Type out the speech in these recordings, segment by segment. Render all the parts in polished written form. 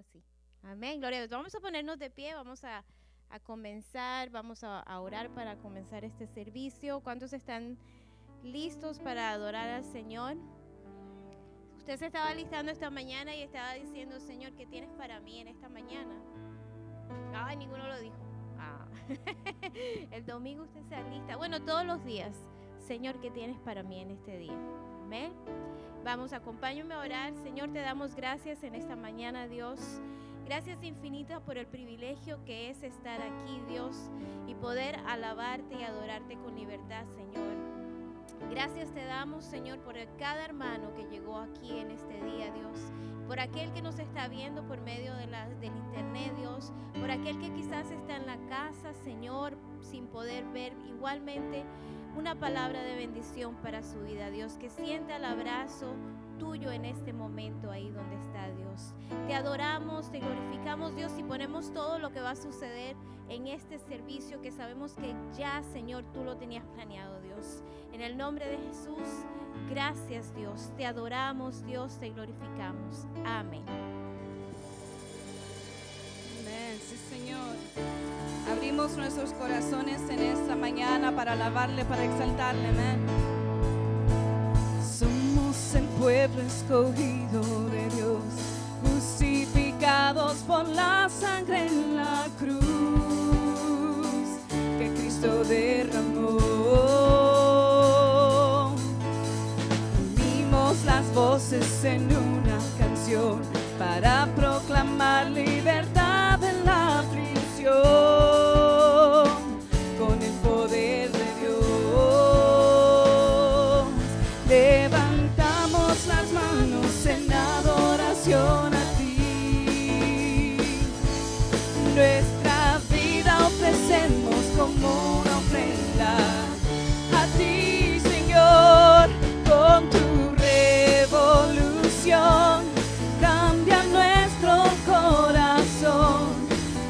así. Amén, gloria a Dios. Vamos a ponernos de pie, vamos a comenzar, vamos a orar para comenzar este servicio. ¿Cuántos están listos para adorar al Señor? Usted se estaba listando esta mañana y estaba diciendo, Señor, ¿qué tienes para mí en esta mañana? Ay, ninguno lo dijo. El domingo usted se alista. Bueno, todos los días. Señor, ¿qué tienes para mí en este día? Amén. Vamos, acompáñame a orar. Señor, te damos gracias en esta mañana, Dios. Gracias infinitas por el privilegio que es estar aquí, Dios, y poder alabarte y adorarte con libertad, Señor. Gracias te damos, Señor, por cada hermano que llegó aquí en este día, Dios. Por aquel que nos está viendo por medio del internet, Dios. Por aquel que quizás está en la casa, Señor, sin poder ver. Igualmente, una palabra de bendición para su vida, Dios. Que sienta el abrazo tuyo en este momento ahí donde está, Dios. Te adoramos, te glorificamos, Dios, y ponemos todo lo que va a suceder en este servicio que sabemos que ya, Señor, tú lo tenías planeado, Dios. En el nombre de Jesús, gracias, Dios. Te adoramos, Dios, te glorificamos. Amén. Amén, sí, Señor. Abrimos nuestros corazones en esta mañana para alabarle, para exaltarle, amén. Somos el pueblo escogido de Dios, justificados por la sangre en la cruz que Cristo derramó. Unimos las voces en una canción para proclamar libertad en la aflicción con el poder de Dios. Levantamos las manos en adoración a ti. Nuestra vida ofrecemos como una ofrenda a ti, Señor, con tu revolución. Cambia nuestro corazón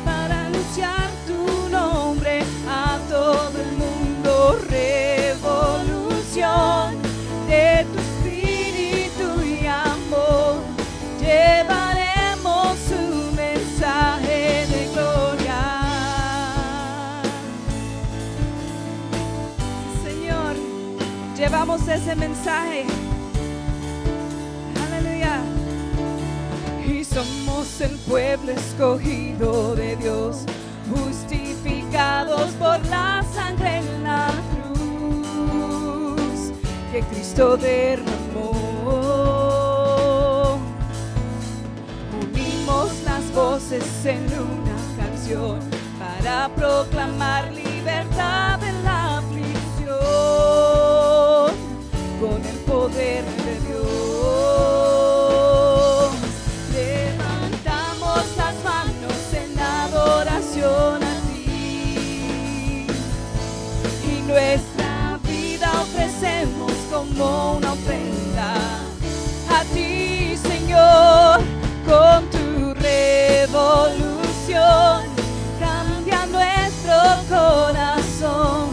para anunciar tu nombre a todo el mundo. Revolución de tu espíritu y amor, llevaremos un mensaje de gloria. Señor, llevamos ese mensaje. Aleluya. Y somos el pueblo escogido de Dios, justificados por la sangre en la cruz que Cristo derramó. Unimos las voces en una canción para proclamar libertad en la aflicción con el poder de Dios. Levantamos las manos en adoración a ti y nuestra vida ofrecemos como una ofrenda a ti, Señor, con tu revolución. Cambia nuestro corazón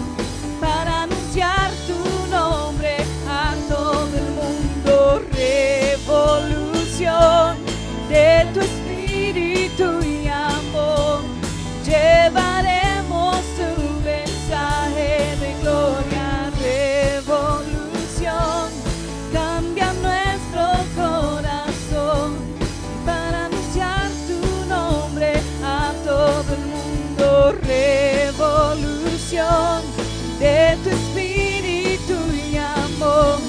para anunciar tu nombre a todo el mundo. Revolución de tu espíritu y amor, llevaremos tu mensaje de gloria. Revolución, cambia nuestro corazón para anunciar tu nombre a todo el mundo. Revolución de tu espíritu y amor,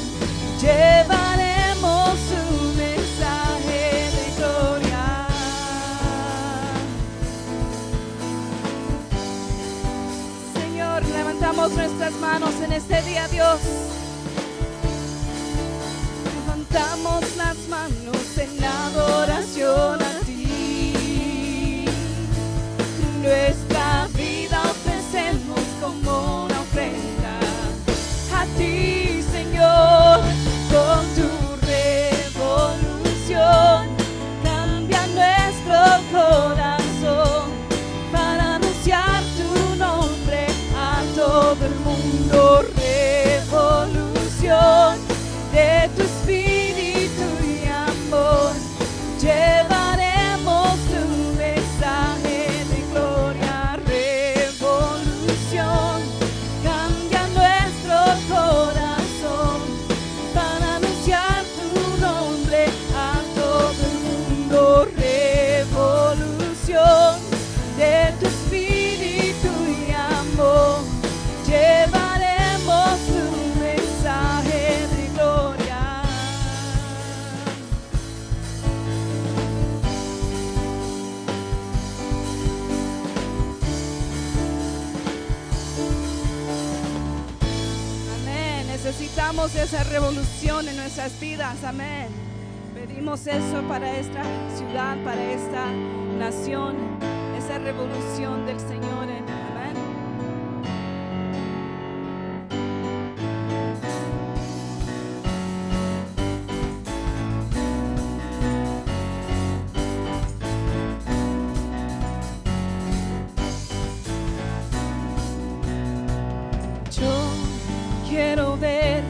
llevaremos un mensaje de gloria. Señor, levantamos nuestras manos en este día, Dios. Levantamos las manos en adoración a ti. Nuestra vida ofrecemos como una ofrenda a ti, Señor, con tu revolución. Cambia nuestro corazón para anunciar tu nombre a todo el mundo. Revolución de tu espíritu Necesitamos esa revolución en nuestras vidas, amén. Pedimos eso para esta ciudad, para esta nación, esa revolución del Señor, amén. Yo quiero ver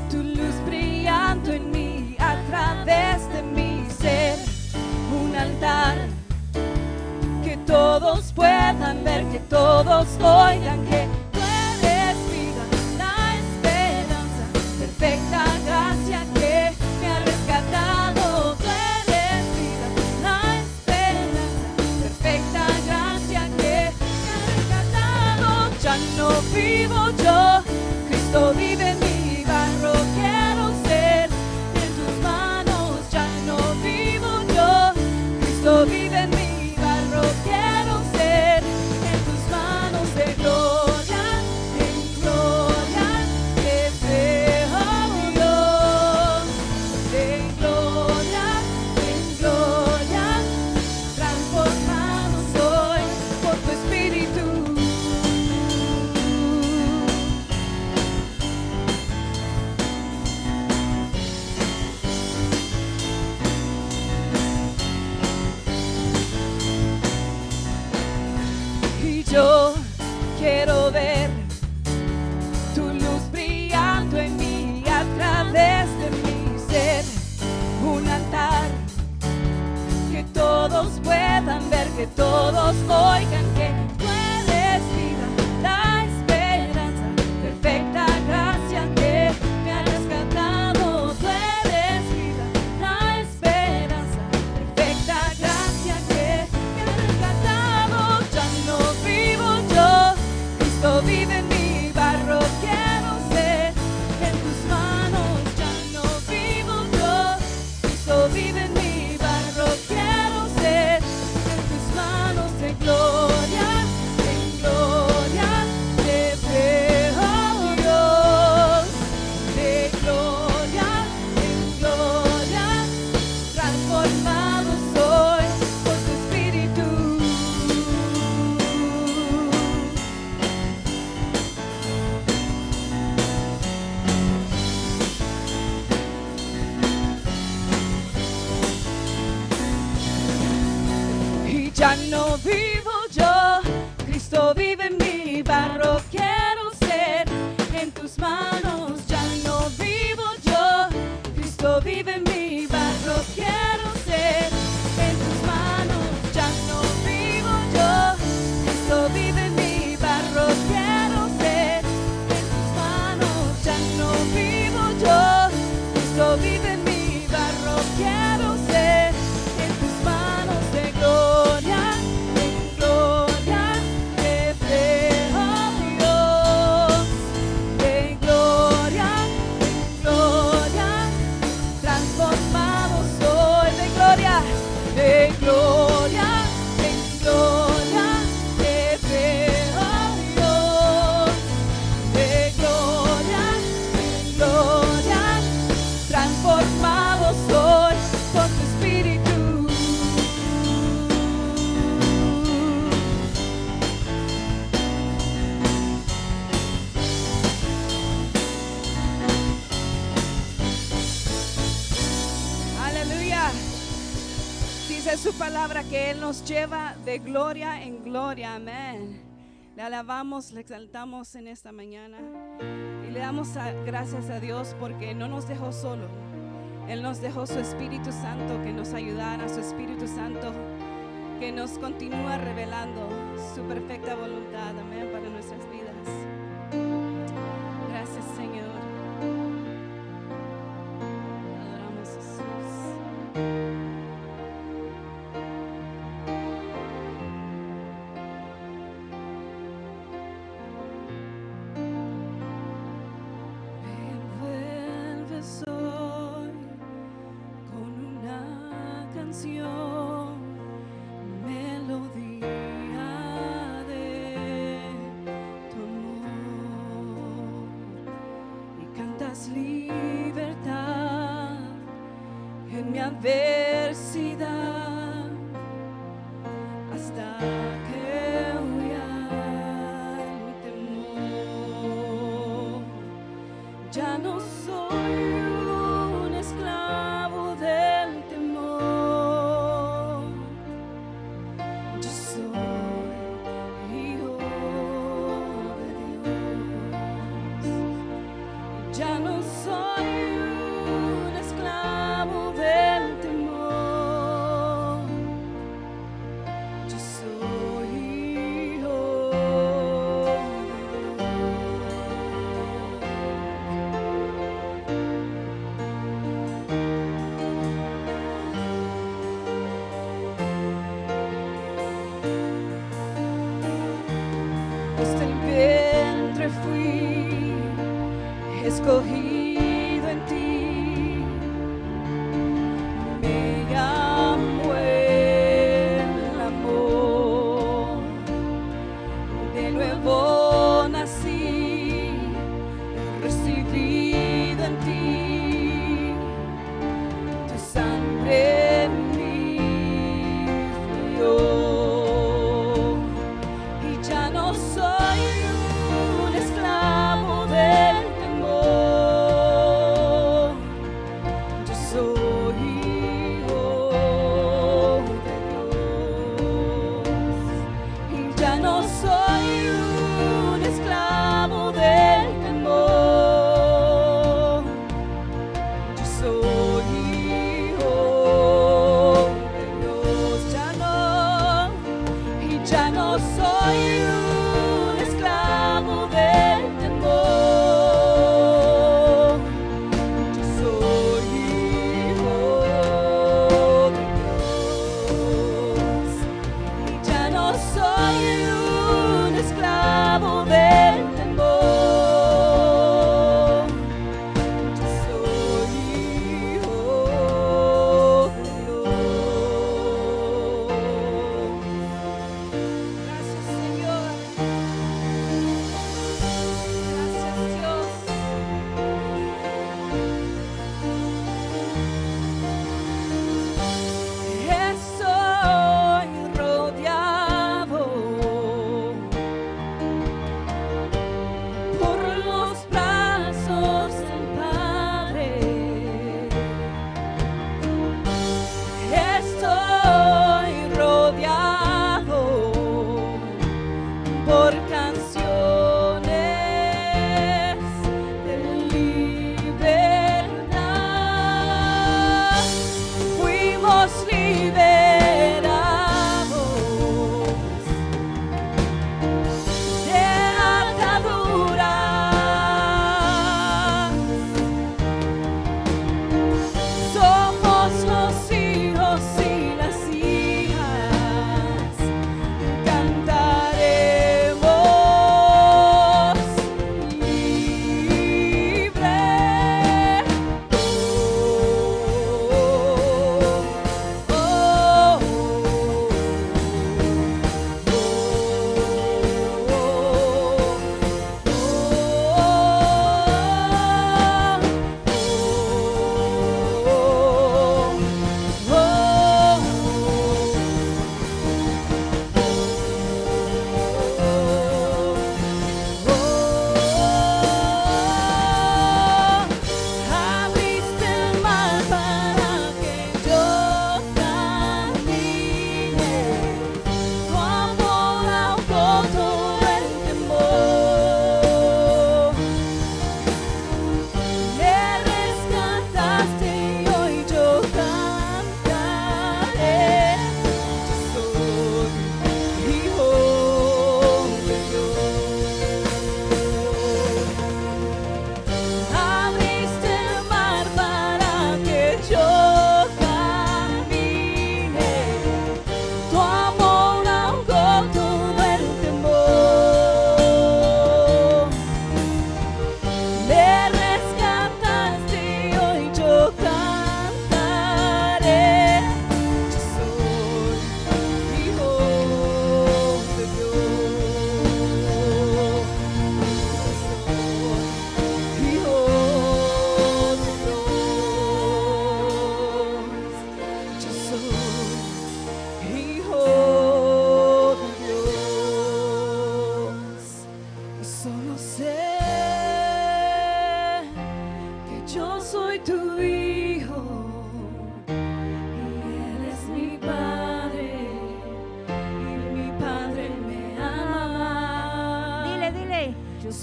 tu luz brillando en mí, a través de mi ser, un altar que todos puedan ver, que todos oigan que tú eres vida, la esperanza, perfecta gracia que me ha rescatado. Tú eres vida, la esperanza, perfecta gracia que me ha rescatado. Ya no vivo yo, Cristo vive en mí, barro quiero ser en tus manos. Ya no vivo yo, Cristo vive en mí, barro quiero ser en tus manos. De gloria en gloria te veo, Dios. De gloria en gloria transformado soy por tu Espíritu. Y yo quiero ver tu luz brillando en mí, a través de mi ser, un altar que todos puedan ver, que todos oigan que tú eres vida, la esperanza, perfecta gracia que me ha rescatado. Tú eres vida, la esperanza, perfecta gracia que me ha rescatado. Ya no vivo yo, Cristo vive en mí, barro quiero ser en tus manos. Ya no vivo yo, Cristo vive en mí, barro quiero ser en tus manos. De gloria en gloria te veo, Dios. De gloria en gloria transformado soy por tu Espíritu. Y ya no vivo yo, Cristo vive en mí, barro quiero ser en tus manos. Ya no vivo yo, Cristo vive en mí, barro quiero ser en tus manos. Ya no vivo yo, Cristo vive en mí, barro quiero ser en tus manos. Ya no vivo yo, Cristo vive en mí, barro quiero ser en tus manos. De gloria en gloria te veo, Dios. De gloria en gloria transformado soy. De gloria en gloria te veo, Dios. De gloria en gloria transformado soy por tu Espíritu. Aleluya. Dice su palabra que Él nos lleva de gloria en gloria. Amén. Le alabamos, le exaltamos en esta mañana y le damos gracias a Dios porque no nos dejó solo. Él nos dejó su Espíritu Santo que nos ayudara, su Espíritu Santo que nos continúa revelando su perfecta voluntad. Amén, para nuestras vidas. Gracias, Señor. Adoramos a Jesús. Envuelves hoy con una canción, melodía de tu amor. libertad en mi adversidad hasta que huya el temor. Ya no soy un esclavo del temor. Yo soy hijo de Dios. Ya no soy un esclavo del temor. Yo soy hijo de Dios. Desde el vientre fui escogido en ti, me llamó el amor, de nuevo nací, recibido en ti, tu sangre en mí fluyó, y ya no soy un esclavo del temor. Yo soy hijo de Dios, y ya no soy un esclavo del temor. Yo soy hijo de Dios, y ya no soy un esclavo del temor. Yo soy hijo de Dios, y ya no soy un esclavo del temor. Yo soy hijo de Dios. Gracias, Señor.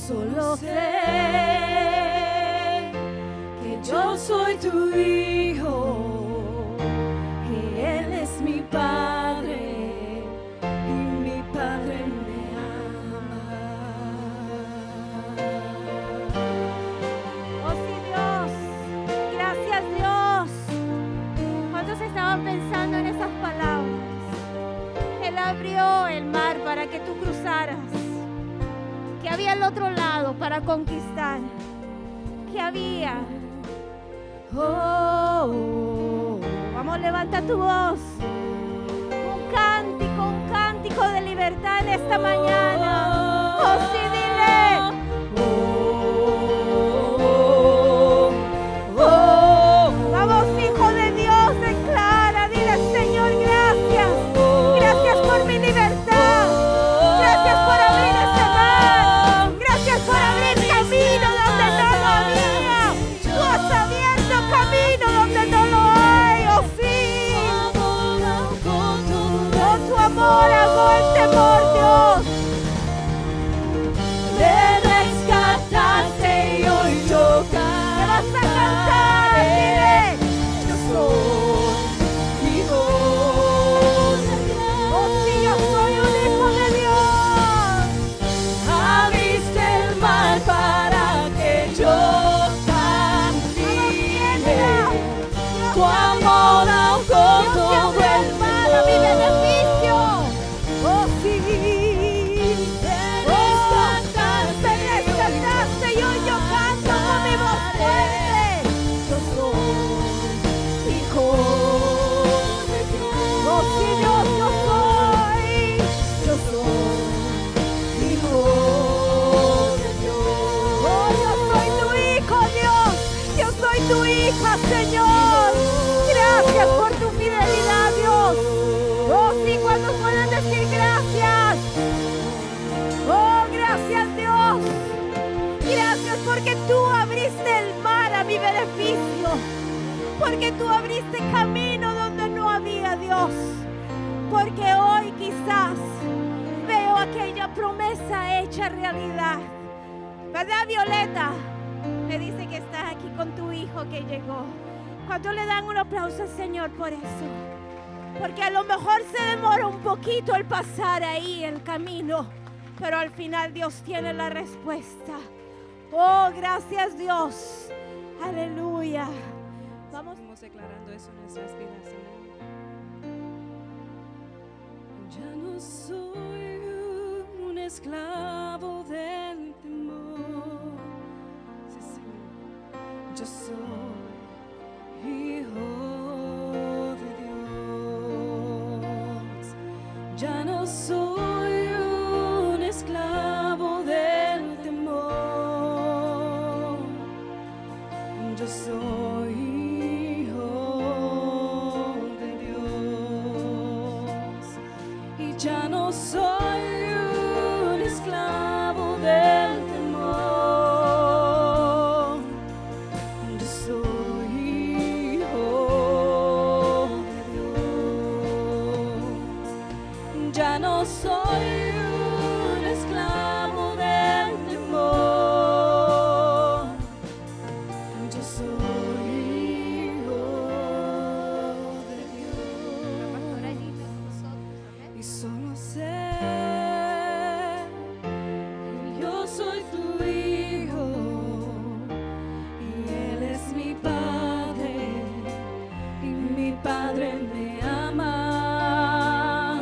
Solo sé que yo soy tu hijo, que Él es mi Padre y mi Padre me ama. Oh sí, Dios, gracias Dios. ¿Cuántos estaban pensando en esas palabras? Él abrió el mar para que tú cruzaras. Que había al otro lado para conquistar. Que había. Vamos, levanta tu voz. Un cántico de libertad en esta mañana. Oh, sí, dile. Vamos, hijo de Dios, declara. Dile, Señor, gracias. Gracias por mi libertad. Gracias por abrir ese mar. Gracias por abrir camino donde no lo había. Tú has abierto camino donde no lo hay. Oh, sí. Oh, tu amor hago el temor, Dios. Me rescataste y hoy yo Te vas a cantar, dile. Yo soy hijo de Dios. Oh, sí, yo soy un hijo de Dios. Abriste el mar para que yo camine. Tu amor ahogó Dios te todo abrió el el mar a mi beneficio. Oh, sí. Me rescataste y hoy yo canto con mi voz fuerte. Yo soy hijo de Dios. Oh, sí, Dios, yo soy. Yo soy hijo de Dios. Oh, yo soy tu hijo, Dios. Yo soy tu hija, Señor. Gracias por tu fidelidad, Dios. Oh, sí, cuando pueden decir gracias. Oh, gracias, Dios. Gracias porque tú abriste el mar a mi beneficio. Porque tú abriste camino donde no había, Dios. Porque hoy quizás veo aquella promesa hecha realidad. ¿Verdad, Violeta? Me dice que estás aquí con tu hijo que llegó. ¿Cuánto le dan un aplauso al Señor por eso? Porque a lo mejor se demora un poquito el pasar ahí el camino, pero al final Dios tiene la respuesta. Oh, gracias Dios. Aleluya. Vamos. Estamos declarando eso en nuestras vidas. Ya no soy un esclavo del temor. Sí, Señor. Yo soy hijo de Dios. Ya no soy un esclavo del temor. Yo soy hijo de Dios y ya no soy un esclavo del temor. Yo soy hijo de Dios. Ya no soy un esclavo del temor. Yo soy hijo de Dios. Y solo sé que yo soy tu hijo y Él es mi Padre y mi Padre me ama.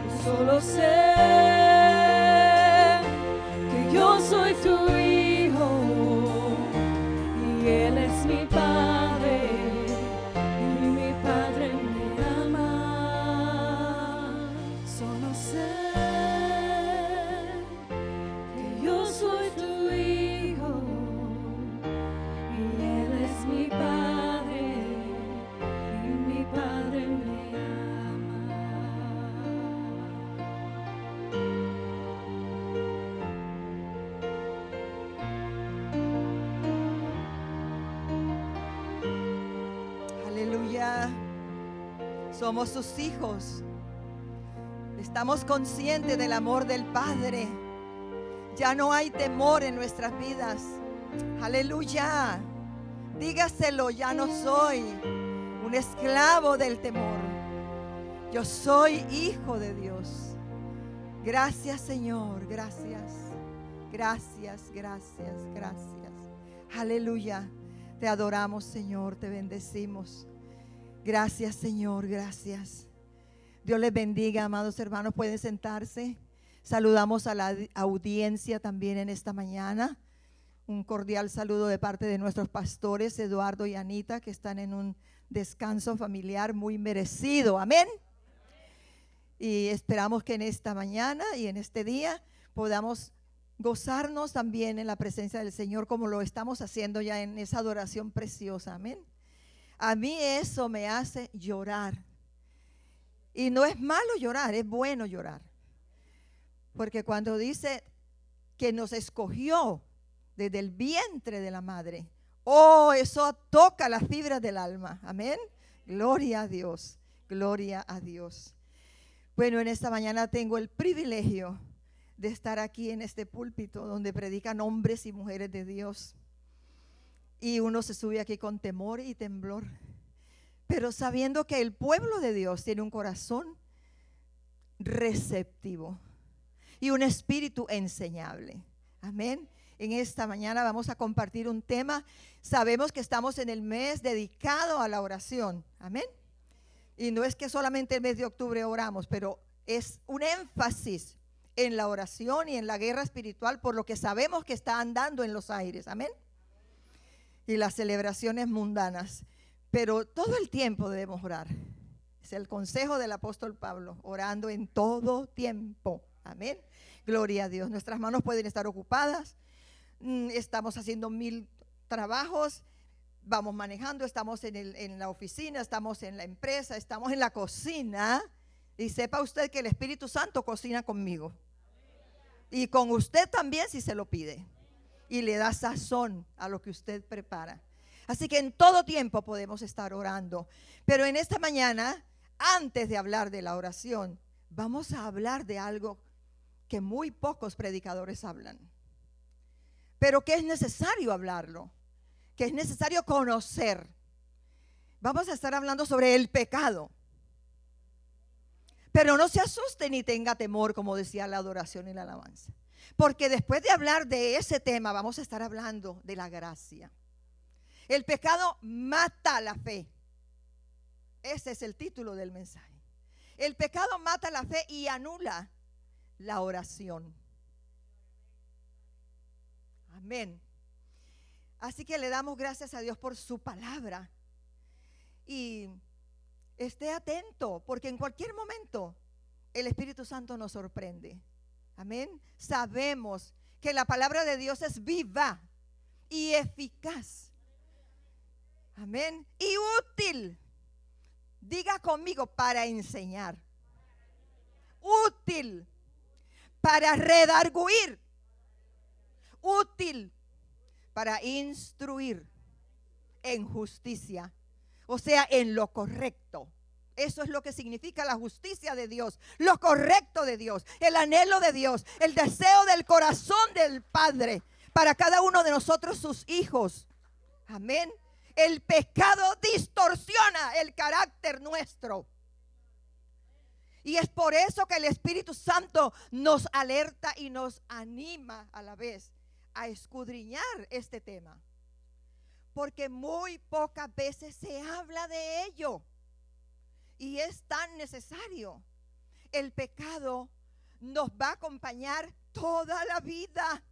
Y solo sé que yo soy tu hijo y Él es mi Padre y mi Padre me ama. Solo sé que yo soy tu hijo y Él es mi Padre y mi Padre me ama. Aleluya. Somos sus hijos. Estamos conscientes del amor del Padre. Ya no hay temor en nuestras vidas. Aleluya. Dígaselo, ya no soy un esclavo del temor. Yo soy hijo de Dios. Gracias, Señor, gracias. Gracias, gracias, gracias. Aleluya. Te adoramos, Señor, te bendecimos. Gracias, Señor, gracias. Dios les bendiga, amados hermanos, pueden sentarse. Saludamos a la audiencia también en esta mañana. Un cordial saludo de parte de nuestros pastores Eduardo y Anita, que están en un descanso familiar muy merecido. Amén. Y esperamos que en esta mañana y en este día podamos gozarnos también en la presencia del Señor, como lo estamos haciendo ya en esa adoración preciosa. Amén. A mí eso me hace llorar. Y no es malo llorar, es bueno llorar. Porque cuando dice que nos escogió desde el vientre de la madre, oh, eso toca las fibras del alma. Amén. Gloria a Dios, gloria a Dios. Bueno, en esta mañana tengo el privilegio de estar aquí en este púlpito donde predican hombres y mujeres de Dios. Y uno se sube aquí con temor y temblor, pero sabiendo que el pueblo de Dios tiene un corazón receptivo y un espíritu enseñable. Amén. En esta mañana vamos a compartir un tema. Sabemos que estamos en el mes dedicado a la oración. Amén. Y no es que solamente el mes de octubre oramos, pero es un énfasis en la oración y en la guerra espiritual por lo que sabemos que está andando en los aires. Amén. Y las celebraciones mundanas. Pero todo el tiempo debemos orar. Es el consejo del apóstol Pablo, orando en todo tiempo. Amén. Gloria a Dios. Nuestras manos pueden estar ocupadas. Estamos haciendo 1000 trabajos. Vamos manejando, estamos en la oficina, estamos en la empresa, estamos en la cocina. Y sepa usted que el Espíritu Santo cocina conmigo. Y con usted también si se lo pide. Y le da sazón a lo que usted prepara. Así que en todo tiempo podemos estar orando. Pero en esta mañana, antes de hablar de la oración, vamos a hablar de algo que muy pocos predicadores hablan. Pero que es necesario hablarlo, que es necesario conocer. Vamos a estar hablando sobre el pecado. Pero no se asuste ni tenga temor, como decía la adoración y la alabanza. Porque después de hablar de ese tema, vamos a estar hablando de la gracia. El pecado mata la fe. Ese es el título del mensaje. El pecado mata la fe y anula la oración. Amén. Así que le damos gracias a Dios por su palabra. Y esté atento, porque en cualquier momento el Espíritu Santo nos sorprende. Amén. Sabemos que la palabra de Dios es viva y eficaz. Amén. Y útil. Diga conmigo, para enseñar. Útil. Para redarguir. Útil. Para instruir en justicia. O sea, en lo correcto. Eso es lo que significa la justicia de Dios, lo correcto de Dios, el anhelo de Dios, el deseo del corazón del Padre para cada uno de nosotros, sus hijos. Amén. El pecado distorsiona el carácter nuestro. Y es por eso que el Espíritu Santo nos alerta y nos anima a la vez a escudriñar este tema. Porque muy pocas veces se habla de ello. Y es tan necesario. El pecado nos va a acompañar toda la vida.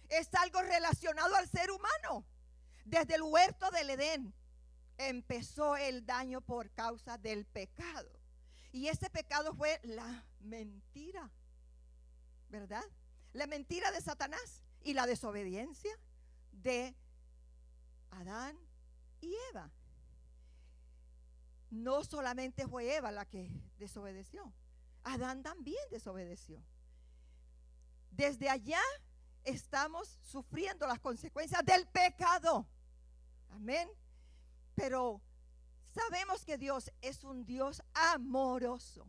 Es algo relacionado al ser humano. Desde el huerto del Edén empezó el daño por causa del pecado. Y ese pecado fue la mentira, ¿verdad? La mentira de Satanás y la desobediencia de Adán y Eva. No solamente fue Eva la que desobedeció, Adán también desobedeció. Desde allá estamos sufriendo las consecuencias del pecado. Amén. Pero sabemos que Dios es un Dios amoroso.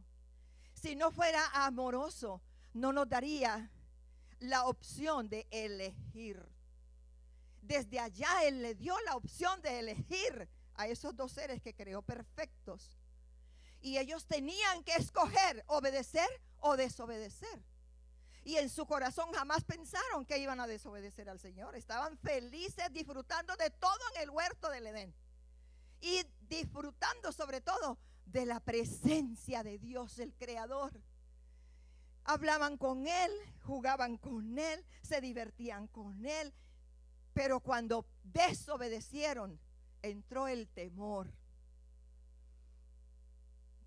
Si no fuera amoroso, no nos daría la opción de elegir. Desde allá Él le dio la opción de elegir a esos dos seres que creó perfectos. Y ellos tenían que escoger obedecer o desobedecer. Y en su corazón jamás pensaron que iban a desobedecer al Señor. Estaban felices disfrutando de todo en el huerto del Edén. Y disfrutando sobre todo de la presencia de Dios, el Creador. Hablaban con Él, jugaban con Él, se divertían con Él. Pero cuando desobedecieron, entró el temor.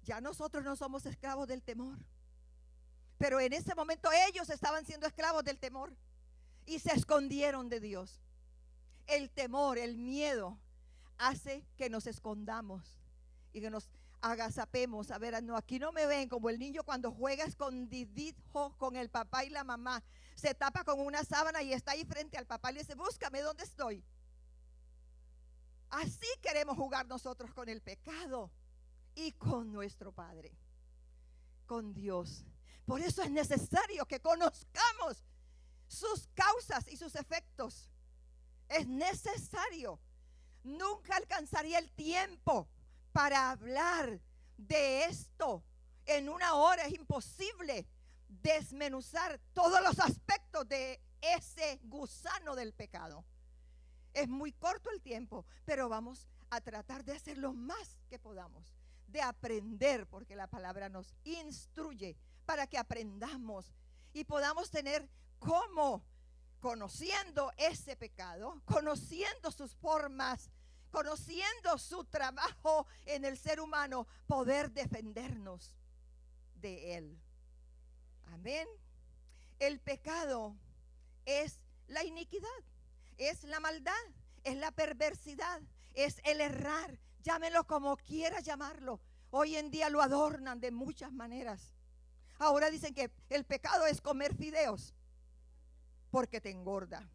Ya nosotros no somos esclavos del temor. Pero en ese momento ellos estaban siendo esclavos del temor y se escondieron de Dios. El temor, el miedo hace que nos escondamos y que nos agazapemos. A ver, no, aquí no me ven, como el niño cuando juega escondidito con el papá y la mamá. Se tapa con una sábana y está ahí frente al papá y le dice, búscame, ¿dónde estoy? Así queremos jugar nosotros con el pecado y con nuestro Padre, con Dios. Por eso es necesario que conozcamos sus causas y sus efectos. Es necesario. Nunca alcanzaría el tiempo para hablar de esto. En una hora es imposible desmenuzar todos los aspectos de ese gusano del pecado. Es muy corto el tiempo, pero vamos a tratar de hacer lo más que podamos, de aprender, porque la palabra nos instruye para que aprendamos y podamos tener cómo, conociendo ese pecado, conociendo sus formas, conociendo su trabajo en el ser humano, poder defendernos de él. Amén. El pecado es la iniquidad, es la maldad, es la perversidad, es el errar. Llámelo como quiera llamarlo. Hoy en día lo adornan de muchas maneras. Ahora dicen que el pecado es comer fideos porque te engorda.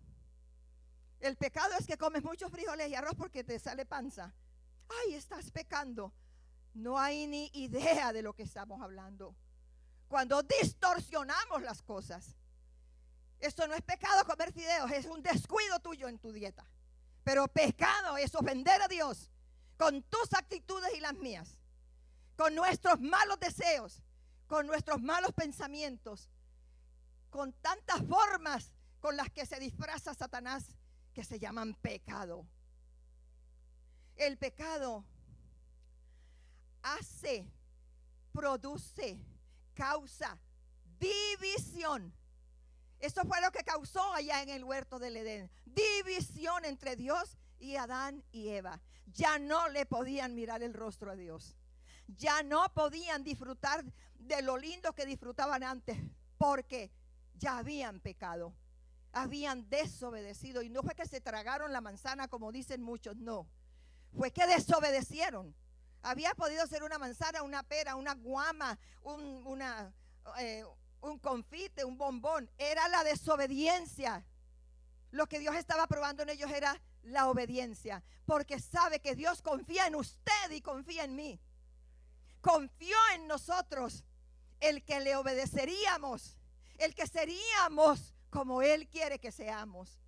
El pecado es que comes muchos frijoles y arroz porque te sale panza. Ay, estás pecando. No hay ni idea de lo que estamos hablando. Cuando distorsionamos las cosas. Esto no es pecado comer fideos, es un descuido tuyo en tu dieta. Pero pecado es ofender a Dios con tus actitudes y las mías, con nuestros malos deseos, con nuestros malos pensamientos, con tantas formas con las que se disfraza Satanás que se llaman pecado. El pecado hace, produce, causa división. Eso fue lo que causó allá en el huerto del Edén. División entre Dios y Adán y Eva. Ya no le podían mirar el rostro a Dios. Ya no podían disfrutar de lo lindo que disfrutaban antes, porque ya habían pecado, habían desobedecido. Y no fue que se tragaron la manzana como dicen muchos, no, fue que desobedecieron. Había podido ser una manzana, una pera, una guama, un confite, un bombón. Era la desobediencia. Lo que Dios estaba probando en ellos era la obediencia, porque sabe que Dios confía en usted y confía en mí. Confió en nosotros el que le obedeceríamos, el que seríamos como Él quiere que seamos,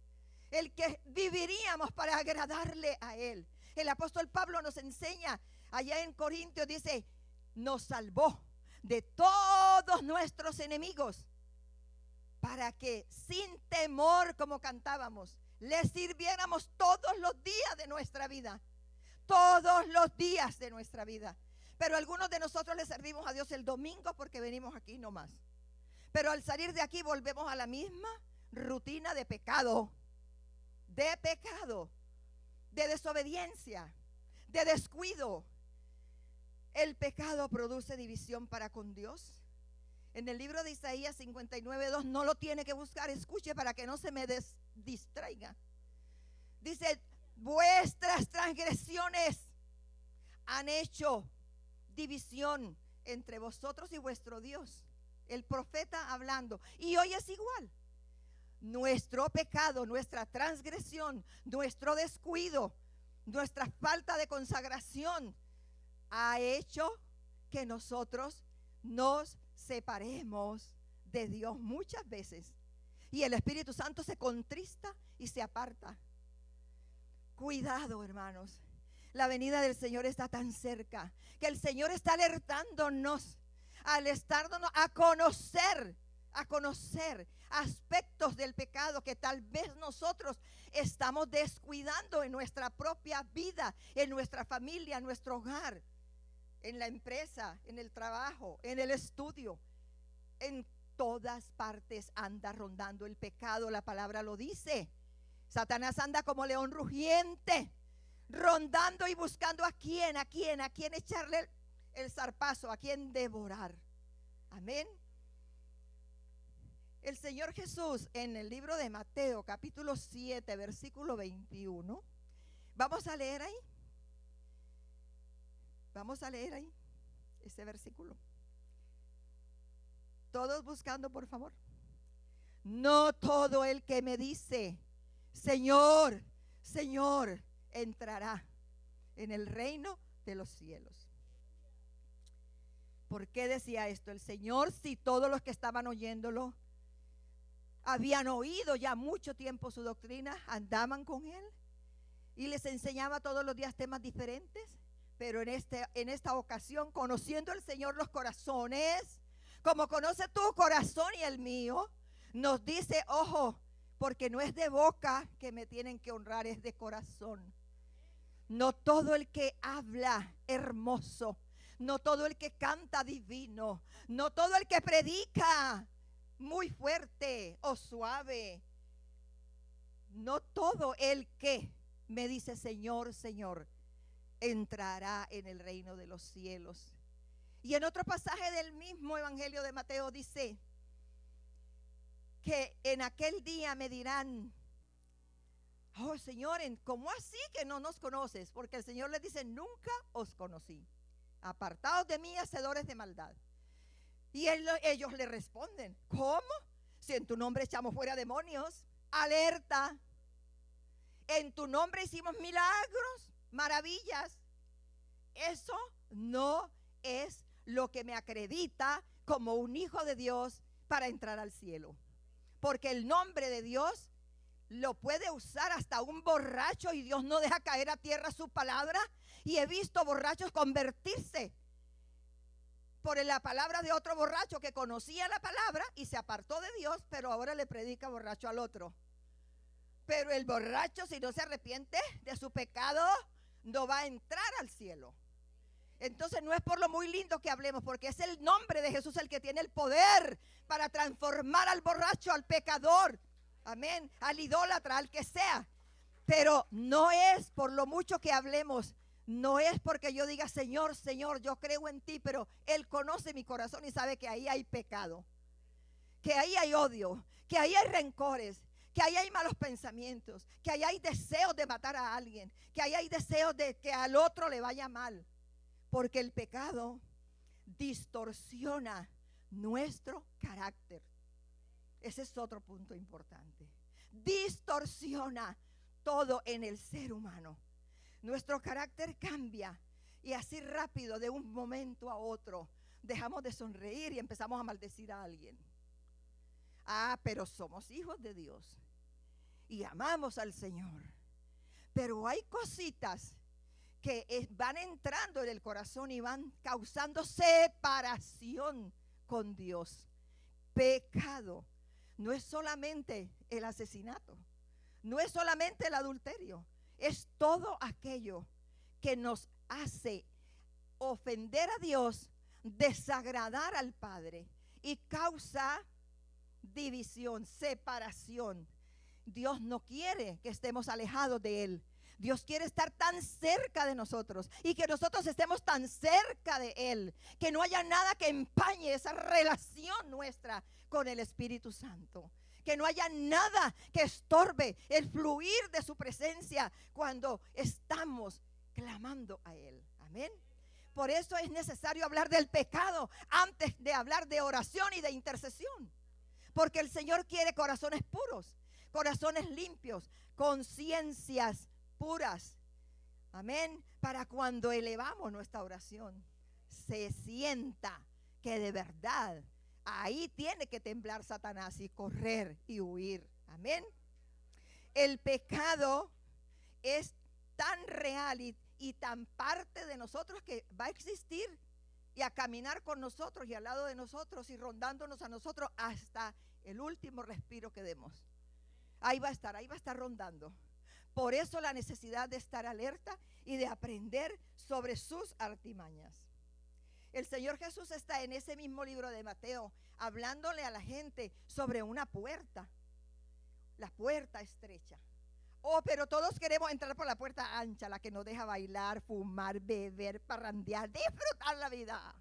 el que viviríamos para agradarle a Él. El apóstol Pablo nos enseña allá en Corintios, dice, nos salvó de todos nuestros enemigos para que sin temor, como cantábamos, le sirviéramos todos los días de nuestra vida, todos los días de nuestra vida. Pero algunos de nosotros le servimos a Dios el domingo porque venimos aquí nomás. Pero al salir de aquí volvemos a la misma rutina de pecado, de desobediencia, de descuido. El pecado produce división para con Dios. En el libro de Isaías 59:2, no lo tiene que buscar, escuche para que no se me distraiga. Dice, vuestras transgresiones han hecho división entre vosotros y vuestro Dios. El profeta hablando. Y hoy es igual. Nuestro pecado, nuestra transgresión, nuestro descuido, nuestra falta de consagración ha hecho que nosotros nos separemos de Dios muchas veces. y el Espíritu Santo se contrista y se aparta. Cuidado, hermanos. La venida del Señor está tan cerca que el Señor está alertándonos, alertándonos a conocer aspectos del pecado que tal vez nosotros estamos descuidando en nuestra propia vida, en nuestra familia, en nuestro hogar, en la empresa, en el trabajo, en el estudio. En todas partes anda rondando el pecado, la palabra lo dice. Satanás anda como león rugiente, rondando y buscando a quién echarle el zarpazo, a quién devorar. Amén. El Señor Jesús en el libro de Mateo capítulo 7 versículo 21. Vamos a leer ahí. Vamos a leer ahí ese versículo. Todos buscando, por favor. No todo el que me dice Señor, Señor, entrará en el reino de los cielos. ¿Por qué decía esto el Señor? Si todos los que estaban oyéndolo habían oído ya mucho tiempo su doctrina, andaban con él y les enseñaba todos los días temas diferentes, pero en esta ocasión, conociendo el Señor los corazones, como conoce tu corazón y el mío, nos dice, ojo, porque no es de boca que me tienen que honrar, es de corazón. No todo el que habla hermoso, no todo el que canta divino, no todo el que predica muy fuerte o suave, no todo el que me dice Señor, Señor, entrará en el reino de los cielos. Y en otro pasaje del mismo evangelio de Mateo dice que en aquel día me dirán, oh Señor, ¿cómo así que no nos conoces? Porque el Señor les dice, nunca os conocí, apartados de mí, hacedores de maldad. Y ellos le responden, ¿cómo? Si en tu nombre echamos fuera demonios. Alerta. En tu nombre hicimos milagros, maravillas. Eso no es lo que me acredita como un hijo de Dios para entrar al cielo. Porque el nombre de Dios lo puede usar hasta un borracho y Dios no deja caer a tierra su palabra. Y he visto borrachos convertirse por la palabra de otro borracho que conocía la palabra y se apartó de Dios, pero ahora le predica borracho al otro. Pero el borracho, si no se arrepiente de su pecado, no va a entrar al cielo. Entonces no es por lo muy lindo que hablemos, porque es el nombre de Jesús el que tiene el poder para transformar al borracho, al pecador, amén, al idólatra, al que sea. Pero no es por lo mucho que hablemos. No es porque yo diga, Señor, Señor, yo creo en ti, pero Él conoce mi corazón y sabe que ahí hay pecado, que ahí hay odio, que ahí hay rencores, que ahí hay malos pensamientos, que ahí hay deseos de matar a alguien, que ahí hay deseos de que al otro le vaya mal. Porque el pecado distorsiona nuestro carácter. Ese es otro punto importante. Distorsiona todo en el ser humano. Nuestro carácter cambia y así rápido, de un momento a otro, dejamos de sonreír y empezamos a maldecir a alguien. Pero somos hijos de Dios y amamos al Señor. Pero hay cositas que van entrando en el corazón y van causando separación con Dios. Pecado no es solamente el asesinato, no es solamente el adulterio. Es todo aquello que nos hace ofender a Dios, desagradar al Padre y causa división, separación. Dios no quiere que estemos alejados de Él. Dios quiere estar tan cerca de nosotros y que nosotros estemos tan cerca de Él, que no haya nada que empañe esa relación nuestra con el Espíritu Santo. Que no haya nada que estorbe el fluir de su presencia cuando estamos clamando a Él. Amén. Por eso es necesario hablar del pecado antes de hablar de oración y de intercesión. Porque el Señor quiere corazones puros, corazones limpios, conciencias puras. Amén. Para cuando elevamos nuestra oración, se sienta que de verdad ahí tiene que temblar Satanás y correr y huir. Amén. El pecado es tan real y tan parte de nosotros que va a existir y a caminar con nosotros y al lado de nosotros y rondándonos a nosotros hasta el último respiro que demos. Ahí va a estar rondando. Por eso la necesidad de estar alerta y de aprender sobre sus artimañas. El Señor Jesús está en ese mismo libro de Mateo hablándole a la gente sobre una puerta, la puerta estrecha. Oh, pero todos queremos entrar por la puerta ancha, la que nos deja bailar, fumar, beber, parrandear, disfrutar la vida.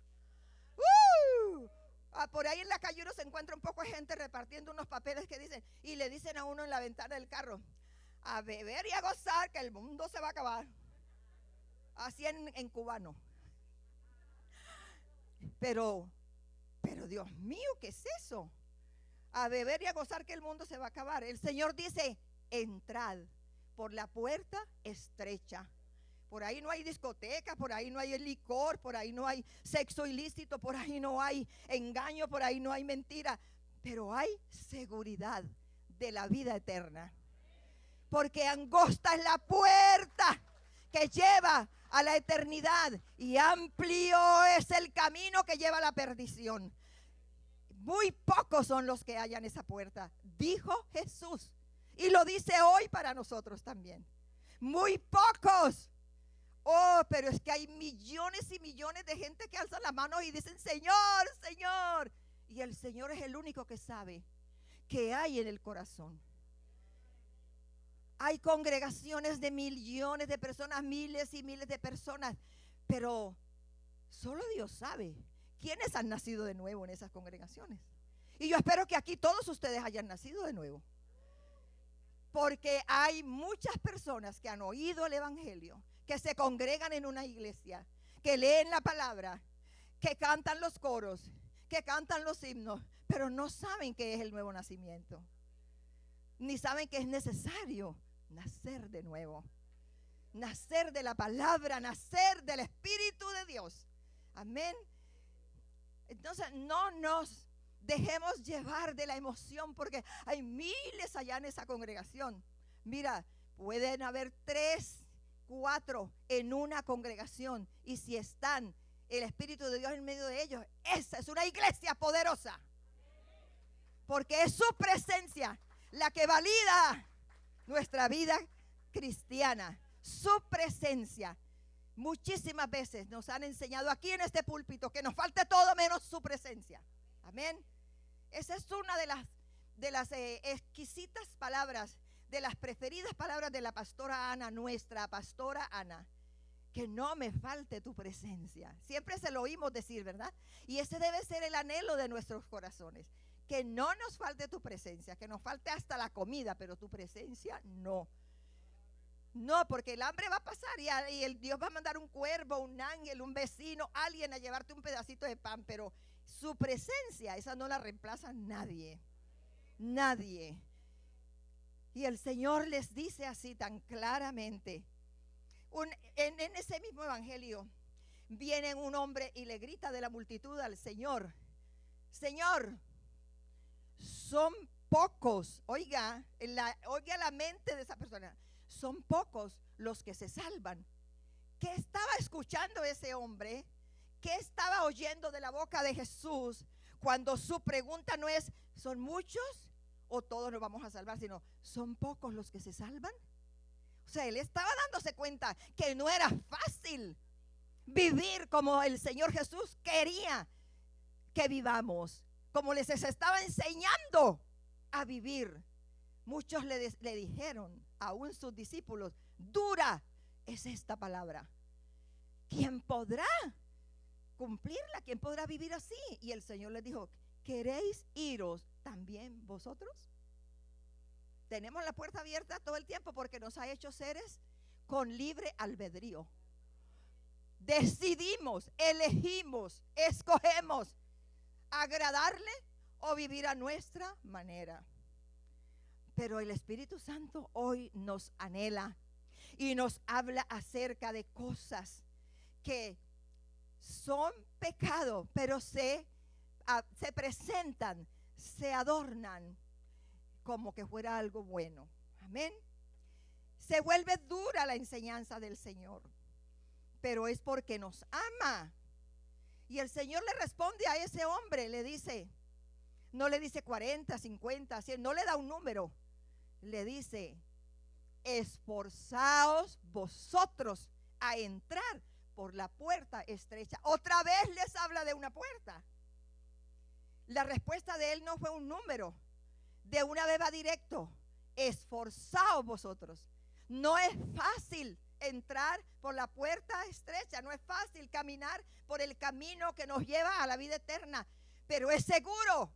Por ahí en la calle uno se encuentra un poco de gente repartiendo unos papeles que dicen, y le dicen a uno en la ventana del carro, a beber y a gozar, que el mundo se va a acabar. Así en cubano. Pero Dios mío, ¿qué es eso? A beber y a gozar, que el mundo se va a acabar. El Señor dice, entrad por la puerta estrecha. Por ahí no hay discoteca, por ahí no hay licor, por ahí no hay sexo ilícito, por ahí no hay engaño, por ahí no hay mentira, pero hay seguridad de la vida eterna. Porque angosta es la puerta que lleva a la eternidad y amplio es el camino que lleva a la perdición. Muy pocos son los que hallan esa puerta, dijo Jesús. Y lo dice hoy para nosotros también. Muy pocos. Oh, pero es que hay millones y millones de gente que alzan la mano y dicen, Señor, Señor. Y el Señor es el único que sabe qué hay en el corazón. Hay congregaciones de millones de personas, miles y miles de personas, pero solo Dios sabe quiénes han nacido de nuevo en esas congregaciones. Y yo espero que aquí todos ustedes hayan nacido de nuevo. Porque hay muchas personas que han oído el evangelio, que se congregan en una iglesia, que leen la palabra, que cantan los coros, que cantan los himnos, pero no saben qué es el nuevo nacimiento, ni saben que es necesario nacer de nuevo, nacer de la palabra, nacer del Espíritu de Dios. Amén. Entonces no nos dejemos llevar de la emoción, porque hay miles allá en esa congregación. Mira, pueden haber 3, 4 en una congregación, y si están el Espíritu de Dios en medio de ellos, esa es una iglesia poderosa, porque es su presencia la que valida nuestra vida cristiana. Su presencia. Muchísimas veces nos han enseñado aquí en este púlpito que nos falte todo menos su presencia. Amén. Esa es una de las exquisitas palabras, de las preferidas palabras de la pastora Ana, nuestra pastora Ana. Que no me falte tu presencia. Siempre se lo oímos decir, ¿verdad? Y ese debe ser el anhelo de nuestros corazones. Que no nos falte tu presencia, que nos falte hasta la comida, pero tu presencia no. No, porque el hambre va a pasar y el Dios va a mandar un cuervo, un ángel, un vecino, alguien a llevarte un pedacito de pan, pero su presencia, esa no la reemplaza nadie. Nadie. Y el Señor les dice así tan claramente. En ese mismo evangelio viene un hombre y le grita de la multitud al Señor: Señor, son pocos. Oiga la mente de esa persona. Son pocos los que se salvan. ¿Qué estaba escuchando ese hombre? ¿Qué estaba oyendo de la boca de Jesús cuando su pregunta no es ¿son muchos o todos nos vamos a salvar? Sino ¿son pocos los que se salvan? O sea, él estaba dándose cuenta que no era fácil vivir como el Señor Jesús quería que vivamos, como les estaba enseñando a vivir. Muchos le dijeron, aún sus discípulos, dura es esta palabra. ¿Quién podrá cumplirla? ¿Quién podrá vivir así? Y el Señor les dijo, ¿queréis iros también vosotros? Tenemos la puerta abierta todo el tiempo porque nos ha hecho seres con libre albedrío. Decidimos, elegimos, escogemos agradarle o vivir a nuestra manera. Pero el Espíritu Santo hoy nos anhela y nos habla acerca de cosas que son pecado, pero se presentan, se adornan como que fuera algo bueno. Amén. Se vuelve dura la enseñanza del Señor, pero es porque nos ama. Y el Señor le responde a ese hombre, le dice, no le dice 40, 50, 100, no le da un número. Le dice, esforzaos vosotros a entrar por la puerta estrecha. Otra vez les habla de una puerta. La respuesta de él no fue un número. De una vez va directo. Esforzaos vosotros. No es fácil entrar por la puerta estrecha. No es fácil caminar por el camino que nos lleva a la vida eterna. Pero es seguro.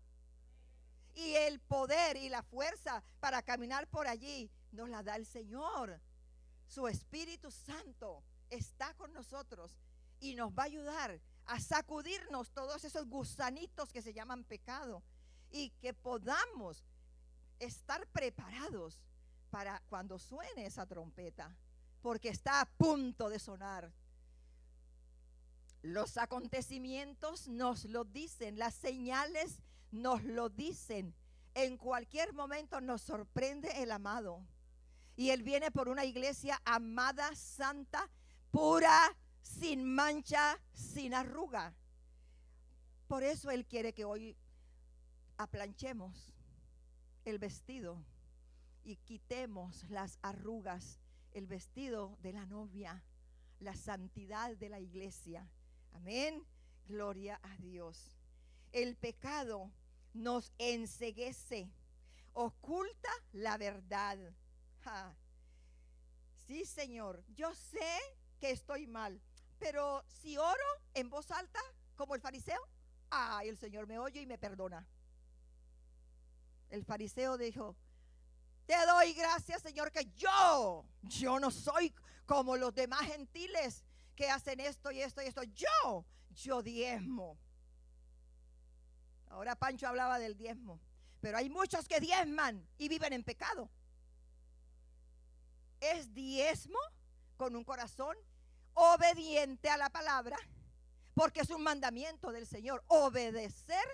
Y el poder y la fuerza para caminar por allí nos la da el Señor. Su Espíritu Santo está con nosotros y nos va a ayudar a sacudirnos todos esos gusanitos que se llaman pecado, y que podamos estar preparados para cuando suene esa trompeta, porque está a punto de sonar. Los acontecimientos nos lo dicen, las señales nos lo dicen. En cualquier momento nos sorprende el amado, y Él viene por una iglesia amada, santa, pura, sin mancha, sin arruga. Por eso Él quiere que hoy aplanchemos el vestido y quitemos las arrugas, el vestido de la novia, la santidad de la iglesia. Amén. Gloria a Dios. El pecado nos enceguece, oculta la verdad. Sí, Señor, yo sé que estoy mal, pero si oro en voz alta como el fariseo, el Señor me oye y me perdona. El fariseo dijo, te doy gracias, Señor, que yo no soy como los demás gentiles que hacen esto y esto y esto. Yo diezmo. Ahora Pancho hablaba del diezmo, pero hay muchos que diezman y viven en pecado. Es diezmo con un corazón obediente a la palabra, porque es un mandamiento del Señor, obedecer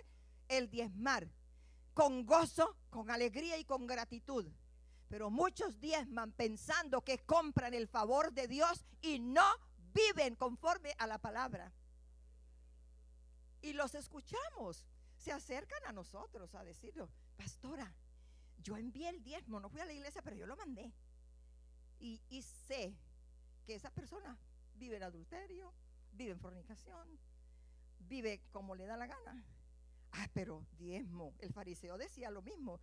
el diezmar con gozo, con alegría y con gratitud. Pero muchos diezman pensando que compran el favor de Dios y no viven conforme a la palabra. Y los escuchamos, se acercan a nosotros a decirlo, pastora, yo envié el diezmo, no fui a la iglesia, pero yo lo mandé. Y sé que esa persona vive en adulterio, vive en fornicación, vive como le da la gana. Pero diezmo. El fariseo decía lo mismo.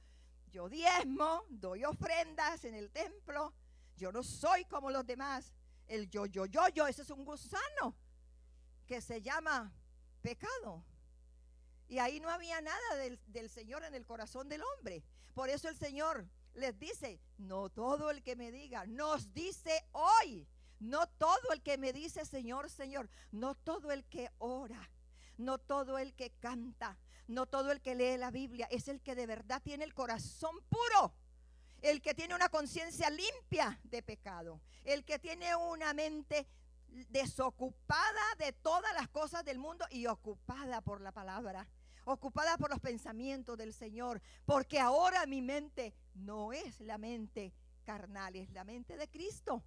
Yo diezmo, doy ofrendas en el templo. Yo no soy como los demás. El yo, ese es un gusano que se llama pecado. Y ahí no había nada del Señor en el corazón del hombre. Por eso el Señor les dice, no todo el que me diga, nos dice hoy, no todo el que me dice Señor, Señor, no todo el que ora, no todo el que canta, no todo el que lee la Biblia, es el que de verdad tiene el corazón puro, el que tiene una conciencia limpia de pecado, el que tiene una mente desocupada de todas las cosas del mundo y ocupada por la palabra, ocupada por los pensamientos del Señor, porque ahora mi mente no es la mente carnal, es la mente de Cristo.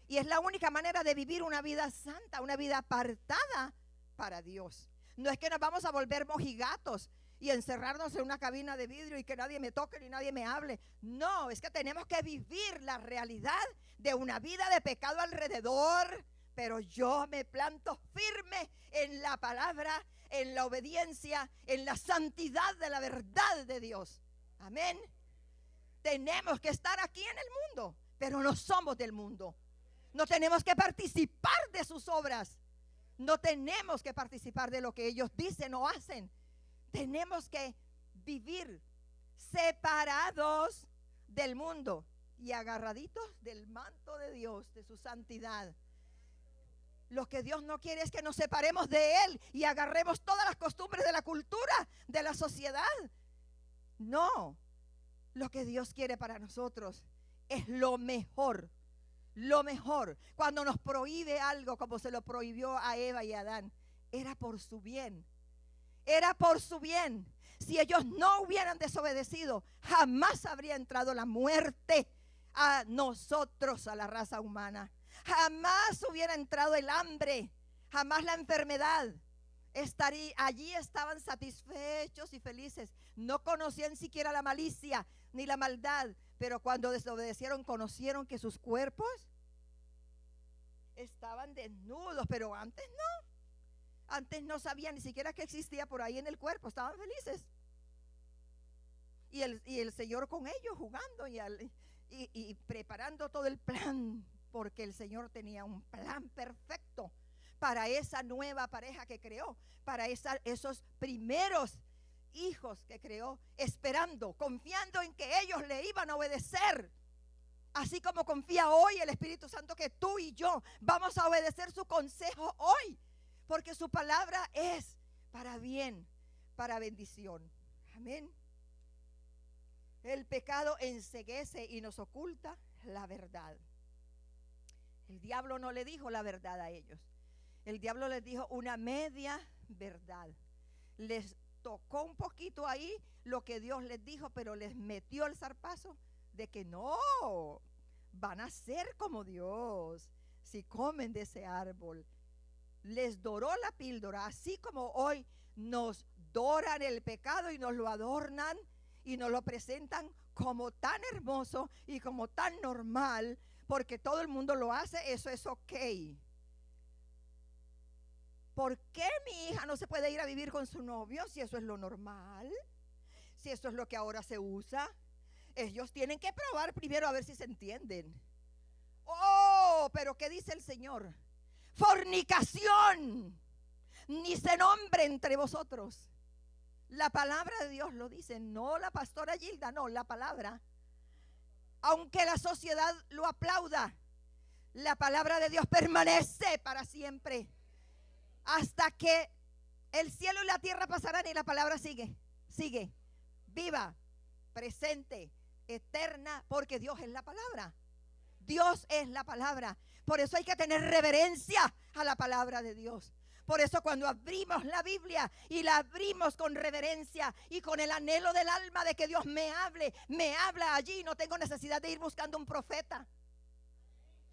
Y es la única manera de vivir una vida santa, una vida apartada para Dios. No es que nos vamos a volver mojigatos y encerrarnos en una cabina de vidrio y que nadie me toque ni nadie me hable. No, es que tenemos que vivir la realidad de una vida de pecado alrededor, pero yo me planto firme en la palabra, en la obediencia, en la santidad de la verdad de Dios. Amén. Tenemos que estar aquí en el mundo, pero no somos del mundo. No tenemos que participar de sus obras. No tenemos que participar de lo que ellos dicen o hacen. Tenemos que vivir separados del mundo y agarraditos del manto de Dios, de su santidad. Lo que Dios no quiere es que nos separemos de Él y agarremos todas las costumbres de la cultura, de la sociedad. No, lo que Dios quiere para nosotros es lo mejor. Lo mejor. Cuando nos prohíbe algo como se lo prohibió a Eva y a Adán, era por su bien. Era por su bien. Si ellos no hubieran desobedecido, jamás habría entrado la muerte a nosotros, a la raza humana. Jamás hubiera entrado el hambre, jamás la enfermedad. Allí estaban satisfechos y felices. No conocían siquiera la malicia ni la maldad, pero cuando desobedecieron conocieron que sus cuerpos estaban desnudos, pero antes no. Antes no sabían ni siquiera que existía por ahí en el cuerpo, estaban felices. Y el Señor con ellos jugando y preparando todo el plan, porque el Señor tenía un plan perfecto para esa nueva pareja que creó, para esos primeros hijos que creó, esperando, confiando en que ellos le iban a obedecer. Así como confía hoy el Espíritu Santo que tú y yo vamos a obedecer su consejo hoy, porque su palabra es para bien, para bendición. Amén. El pecado enceguece y nos oculta la verdad. El diablo no le dijo la verdad a ellos. El diablo les dijo una media verdad. Les tocó un poquito ahí lo que Dios les dijo, pero les metió el zarpazo de que no, van a ser como Dios si comen de ese árbol. Les doró la píldora, así como hoy nos doran el pecado y nos lo adornan y nos lo presentan como tan hermoso y como tan normal, porque todo el mundo lo hace, eso es ok. ¿Por qué mi hija no se puede ir a vivir con su novio si eso es lo normal? Si eso es lo que ahora se usa. Ellos tienen que probar primero a ver si se entienden. Oh, pero ¿qué dice el Señor? Fornicación ni se nombre entre vosotros. La palabra de Dios lo dice, no la pastora Gilda, no, la palabra. Aunque la sociedad lo aplauda, la palabra de Dios permanece para siempre. Hasta que el cielo y la tierra pasarán y la palabra sigue viva, presente, eterna, porque Dios es la palabra. Dios es la palabra. Por eso hay que tener reverencia a la palabra de Dios. Por eso cuando abrimos la Biblia y la abrimos con reverencia y con el anhelo del alma de que Dios me habla allí. No tengo necesidad de ir buscando un profeta,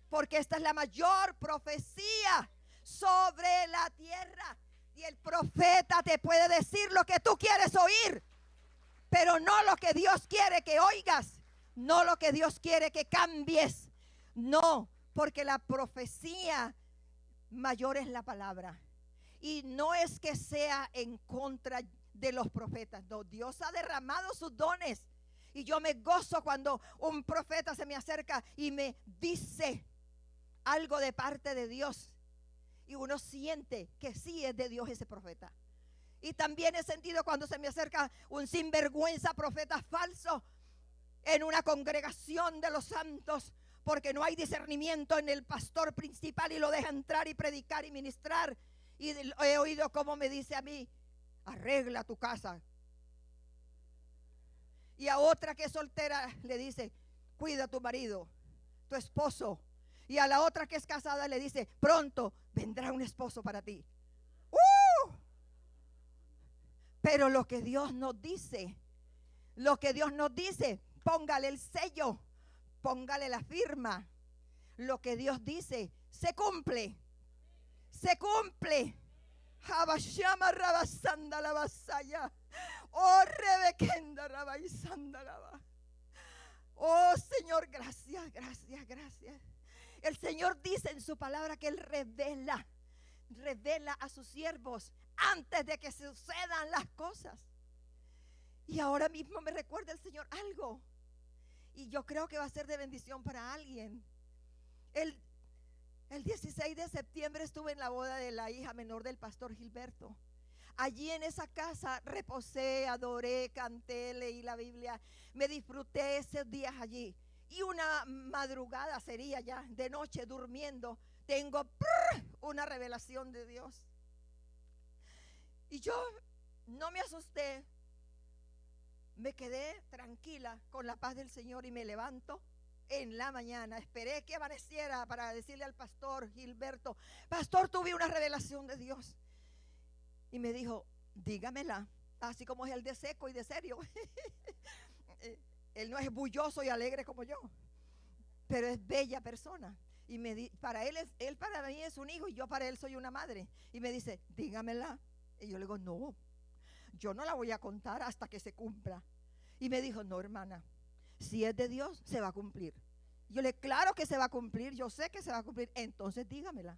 porque esta es la mayor profecía sobre la tierra. Y el profeta te puede decir lo que tú quieres oír, pero no lo que Dios quiere que oigas, no lo que Dios quiere que cambies. No, porque la profecía mayor es la palabra. Y no es que sea en contra de los profetas, no, Dios ha derramado sus dones. Y yo me gozo cuando un profeta se me acerca y me dice algo de parte de Dios. Y uno siente que sí es de Dios ese profeta. Y también he sentido cuando se me acerca un sinvergüenza profeta falso en una congregación de los santos, porque no hay discernimiento en el pastor principal y lo deja entrar y predicar y ministrar. Y he oído cómo me dice a mí: arregla tu casa. Y a otra que es soltera le dice: cuida a tu marido, tu esposo. Y a la otra que es casada le dice: pronto vendrá un esposo para ti. Pero lo que Dios nos dice, póngale el sello, póngale la firma. Lo que Dios dice se cumple. Se cumple. Habashama rabasanda la vasaya. Oh, rebequenda rabaisanda la. Oh, Señor, gracias, gracias, gracias. El Señor dice en su palabra que Él revela a sus siervos antes de que sucedan las cosas. Y ahora mismo me recuerda el Señor algo, y yo creo que va a ser de bendición para alguien. El 16 de septiembre estuve en la boda de la hija menor del pastor Gilberto. Allí en esa casa reposé, adoré, canté, leí la Biblia, me disfruté esos días allí. Y una madrugada sería ya, de noche durmiendo, tengo una revelación de Dios. Y yo no me asusté, me quedé tranquila con la paz del Señor y me levanto en la mañana. Esperé que amaneciera para decirle al pastor Gilberto: pastor, tuve una revelación de Dios. Y me dijo: dígamela, así como es él de seco y de serio. Él no es bulloso y alegre como yo, pero es bella persona. Y para él para mí es un hijo y yo para él soy una madre. Y me dice, dígamela. Y yo le digo, no, yo no la voy a contar hasta que se cumpla. Y me dijo, no, hermana, si es de Dios, se va a cumplir. Yo le, claro que se va a cumplir, yo sé que se va a cumplir, entonces dígamela.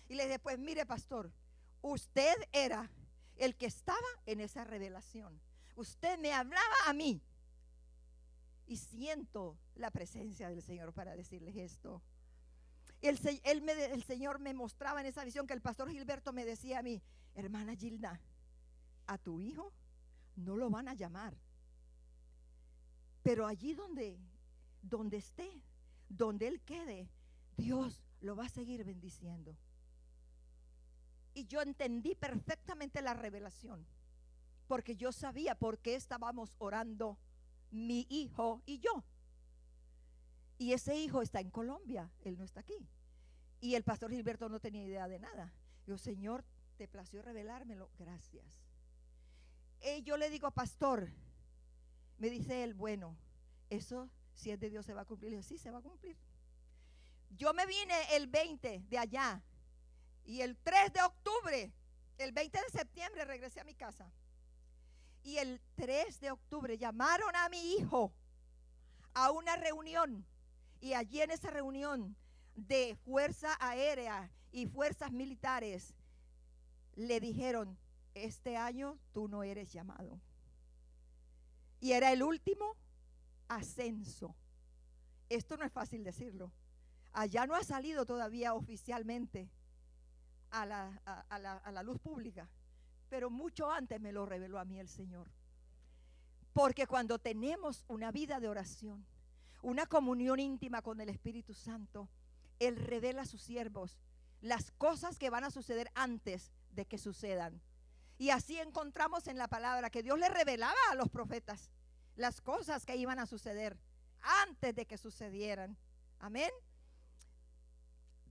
Y le dije, pues mire, pastor, usted era el que estaba en esa revelación. Usted me hablaba a mí. Y siento la presencia del Señor para decirles esto. El Señor me mostraba en esa visión que el pastor Gilberto me decía a mí, hermana Gilda, a tu hijo no lo van a llamar, pero allí donde esté, donde él quede, Dios lo va a seguir bendiciendo. Y yo entendí perfectamente la revelación, porque yo sabía por qué estábamos orando mi hijo y yo. Y ese hijo está en Colombia, él no está aquí. Y el pastor Gilberto no tenía idea de nada. Yo, Señor, te plació revelármelo, gracias. Y yo le digo, pastor, me dice él, bueno, eso si es de Dios se va a cumplir. Le digo, sí, se va a cumplir. Yo me vine el 20 de allá y el 3 de octubre, el 20 de septiembre regresé a mi casa. Y el 3 de octubre llamaron a mi hijo a una reunión. Y allí en esa reunión de Fuerza Aérea y Fuerzas Militares le dijeron, este año tú no eres llamado. Y era el último ascenso. Esto no es fácil decirlo. Allá no ha salido todavía oficialmente a la luz pública, pero mucho antes me lo reveló a mí el Señor. Porque cuando tenemos una vida de oración, una comunión íntima con el Espíritu Santo, Él revela a sus siervos las cosas que van a suceder antes de que sucedan. Y así encontramos en la palabra que Dios le revelaba a los profetas las cosas que iban a suceder antes de que sucedieran. Amén.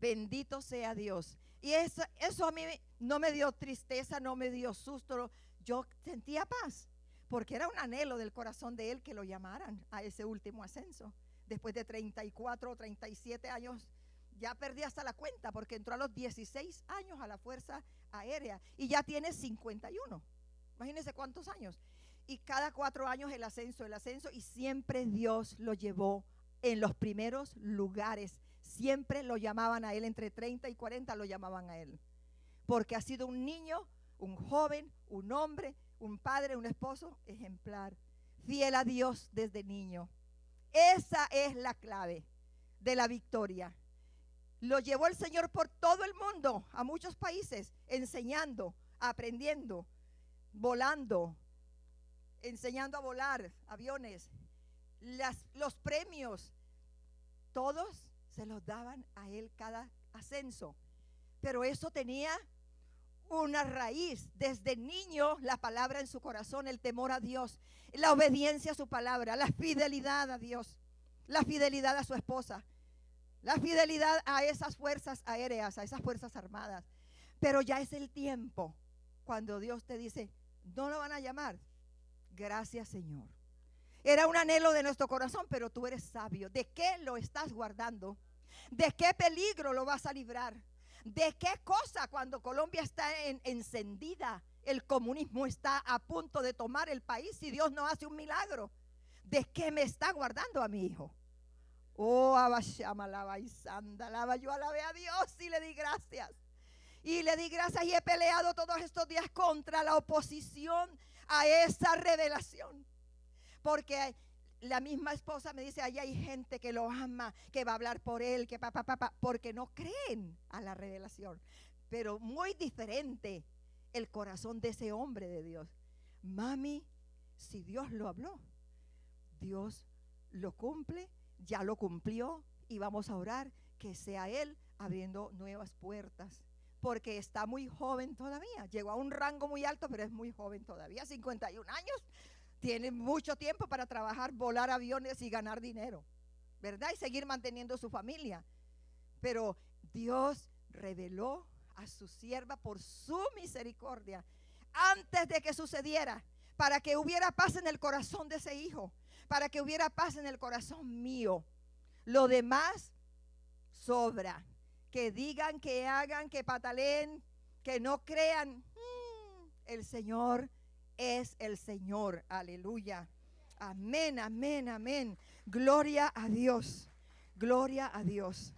Bendito sea Dios. Y eso a mí no me dio tristeza, no me dio susto. Yo sentía paz, porque era un anhelo del corazón de él que lo llamaran a ese último ascenso. Después de 34 o 37 años, ya perdí hasta la cuenta, porque entró a los 16 años a la Fuerza Aérea y ya tiene 51. Imagínense cuántos años. Y cada 4 años el ascenso, y siempre Dios lo llevó en los primeros lugares. Siempre lo llamaban a él, entre 30 y 40 lo llamaban a él. Porque ha sido un niño, un joven, un hombre, un padre, un esposo ejemplar, fiel a Dios desde niño. Esa es la clave de la victoria. Lo llevó el Señor por todo el mundo, a muchos países, enseñando, aprendiendo, volando, enseñando a volar aviones. Los premios, todos se los daban a él cada ascenso. Pero eso tenía una raíz. Desde niño, la palabra en su corazón, el temor a Dios, la obediencia a su palabra, la fidelidad a Dios, la fidelidad a su esposa, la fidelidad a esas fuerzas aéreas, a esas fuerzas armadas. Pero ya es el tiempo cuando Dios te dice, no lo van a llamar. Gracias, Señor. Era un anhelo de nuestro corazón, pero tú eres sabio. ¿De qué lo estás guardando? ¿De qué peligro lo vas a librar? ¿De qué cosa cuando Colombia está encendida, el comunismo está a punto de tomar el país, si Dios no hace un milagro? ¿De qué me está guardando a mi hijo? Oh, abashamalaba y sandalaba. Yo alabé a Dios y le di gracias. Y le di gracias y he peleado todos estos días contra la oposición a esa revelación. Porque la misma esposa me dice, ahí hay gente que lo ama, que va a hablar por él, que porque no creen a la revelación. Pero muy diferente el corazón de ese hombre de Dios. Mami, si Dios lo habló, Dios lo cumple, ya lo cumplió y vamos a orar que sea Él abriendo nuevas puertas. Porque está muy joven todavía, llegó a un rango muy alto, pero es muy joven todavía, 51 años. Tiene mucho tiempo para trabajar, volar aviones y ganar dinero, ¿verdad? Y seguir manteniendo su familia. Pero Dios reveló a su sierva por su misericordia antes de que sucediera, para que hubiera paz en el corazón de ese hijo, para que hubiera paz en el corazón mío. Lo demás sobra. Que digan, que hagan, que pataleen, que no crean. El Señor es el Señor. Aleluya. Amén, amén, amén. Gloria a Dios. Gloria a Dios.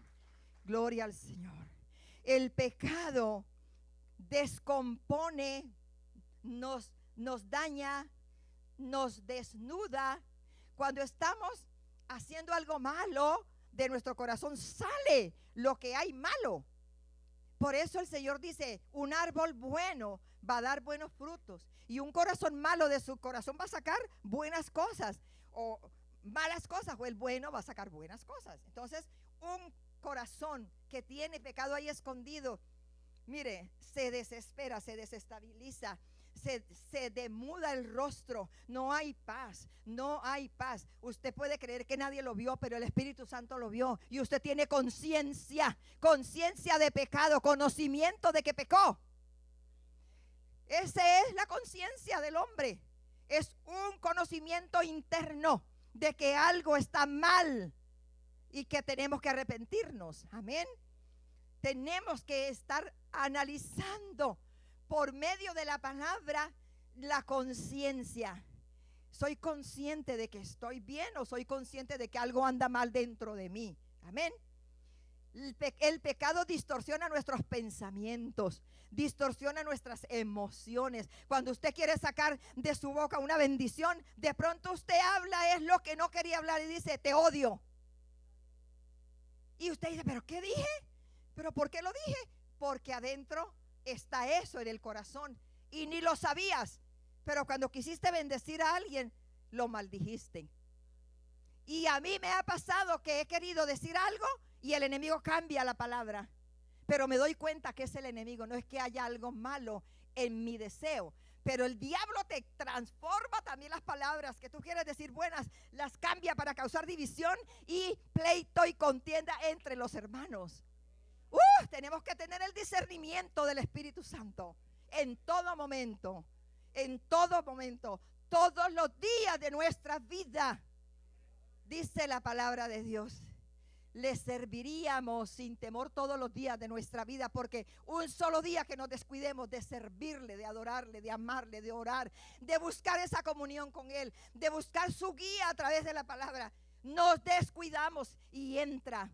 Gloria al Señor. El pecado descompone, nos daña, nos desnuda. Cuando estamos haciendo algo malo, de nuestro corazón sale lo que hay malo. Por eso el Señor dice, un árbol bueno va a dar buenos frutos, y un corazón malo de su corazón va a sacar buenas cosas, o malas cosas, o el bueno va a sacar buenas cosas. Entonces, un corazón que tiene pecado ahí escondido, mire, se desespera, se desestabiliza, se demuda el rostro, no hay paz, no hay paz. Usted puede creer que nadie lo vio, pero el Espíritu Santo lo vio, y usted tiene conciencia de pecado, conocimiento de que pecó. Esa es la conciencia del hombre, es un conocimiento interno de que algo está mal y que tenemos que arrepentirnos. Amén. Tenemos que estar analizando por medio de la palabra la conciencia. ¿Soy consciente de que estoy bien, o soy consciente de que algo anda mal dentro de mí? Amén. El pecado distorsiona nuestros pensamientos, distorsiona nuestras emociones. Cuando usted quiere sacar de su boca una bendición, de pronto usted habla es lo que no quería hablar y dice, te odio. Y usted dice, ¿pero qué dije? ¿Pero por qué lo dije? Porque adentro está eso en el corazón y ni lo sabías, pero cuando quisiste bendecir a alguien, lo maldijiste. Y a mí me ha pasado que he querido decir algo y el enemigo cambia la palabra, pero me doy cuenta que es el enemigo, no es que haya algo malo en mi deseo. Pero el diablo te transforma también las palabras que tú quieres decir buenas, las cambia para causar división y pleito y contienda entre los hermanos. Tenemos que tener el discernimiento del Espíritu Santo en todo momento, todos los días de nuestra vida. Dice la palabra de Dios, le serviríamos sin temor todos los días de nuestra vida, porque un solo día que nos descuidemos de servirle, de adorarle, de amarle, de orar, de buscar esa comunión con Él, de buscar su guía a través de la palabra, nos descuidamos y entra